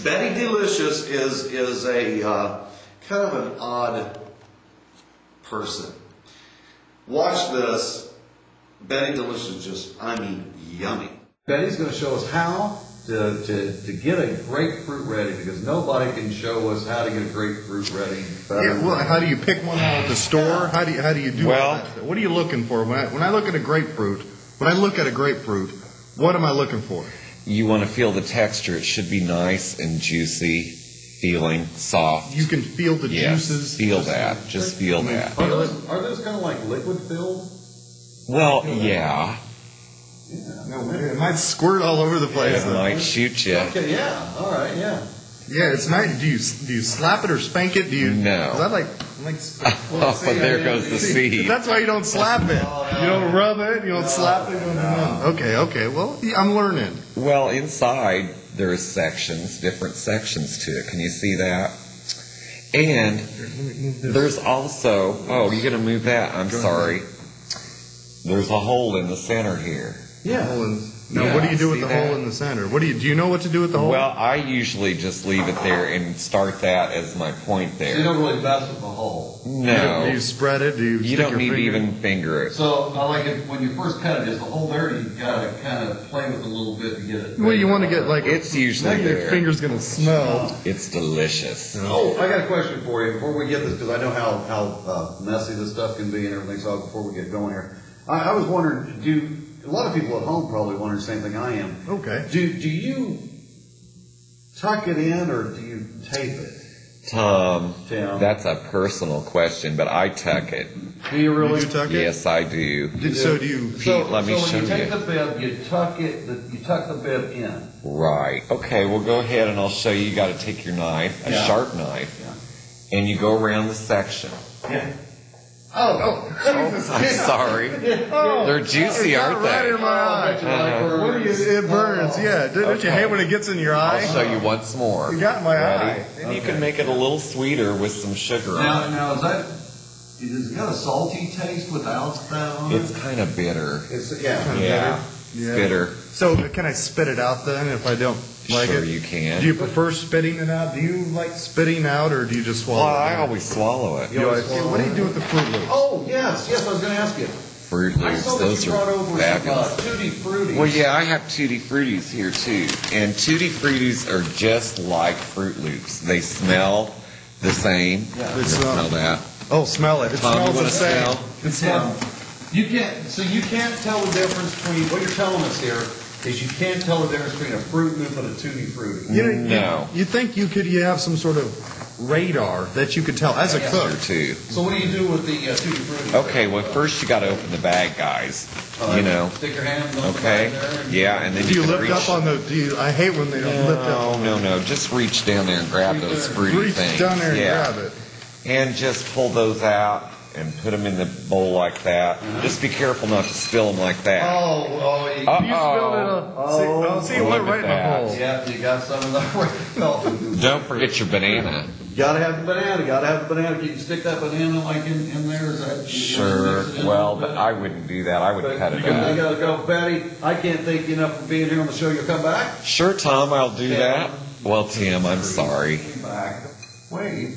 Betty Deelicious is a kind of an odd person. Watch this. Betty Deelicious just, I mean, yummy. Betty's going to show us how to get a grapefruit ready, because nobody can show us how to get a grapefruit ready. Yeah, well, how do you pick one out at the store? How do you do all that? What are you looking for? When I look at a grapefruit, what am I looking for? You want to feel the texture. It should be nice and juicy, feeling soft. You can feel the juices. Feel that. Just feel that. Are those kind of like liquid filled? Well, yeah. No, it might squirt all over the place. It might shoot you. Okay, yeah. All right, yeah. Yeah, it's nice. Do you slap it or spank it? No. 'Cause I like oh, there goes the seed. That's why you don't slap it. You don't rub it. You don't slap it. You don't Okay. Well, I'm learning. Well, inside there's sections, different sections to it. Can you see that? And there's also, oh, you're going to move that? I'm sorry. There's a hole in the center here. Yeah. Now, what do you do with the hole in the center? Do you know what to do with the hole? Well, I usually just leave it there and start that as my point there. So you don't really mess with the hole? No. Do you spread it? You don't need to even finger it. So, I like it when you first cut it, is the hole there, you've got to kind of play with it a little bit to get it. Well, you want to get it's usually there. Your finger's going to smell. It's delicious. Oh, I got a question for you before we get this, because I know how messy this stuff can be and everything, so before we get going here. I was wondering, a lot of people at home probably wonder the same thing I am. Okay. Do you tuck it in or do you tape it? Tom, that's a personal question, but I tuck it. Do you really? Do you tuck it? Yes, I do. Pete, let me show you. So when you take the bib, you tuck the bib in. Right. Okay, well, go ahead and I'll show you. You got to take your knife, a sharp knife, and you go around the section. Yeah. I'm sorry. They're juicy, aren't right they? in my eye. It burns, yeah. Don't you hate when it gets in your eye? I'll show you once more. You got in my eye. And you can make it a little sweeter with some sugar on it. Now, does it got a salty taste without that on it? It's kind of bitter. Yeah. Bitter. So can I spit it out then if I don't like it? Sure you can. Do you prefer spitting it out? Do you like spitting out or do you just swallow it? I always swallow it. What do you do with the Fruit Loops? Oh, yes, I was going to ask you. Fruit Loops, those are fabulous. Tutti Fruities. Well, yeah, I have Tutti Fruities here too. And Tutti Fruities are just like Fruit Loops. They smell the same. Yeah. You smell that. Oh, smell it. It Tom, smells the same. It smells. You can't tell the difference between what you're telling us here is you can't tell the difference between a Fruit Loop and a Tutti Frutti. No. You think you have some sort of radar that you could tell as a cook too. So what do you do with the Tutti Frutti? Okay, well first you got to open the bag, guys. Stick your hand in the bag there. Yeah, and then do you lift reach up on the? I hate when they don't lift up. No. Just reach down there and grab those fruity things. Reach down there and grab it. And just pull those out and put them in the bowl like that. Just be careful not to spill them like that. You spilled it. See, it went right in the bowl. Yeah, you got some of that. Don't forget your banana. Gotta have the banana. You can stick that banana like in there. Is that sure? Well, but I wouldn't do that. I would cut it out. You gotta go, Betty. I can't thank you enough for being here on the show. You'll come back. Sure, Tom. I'll do that. Well, Tim, I'm sorry. Back. Wait.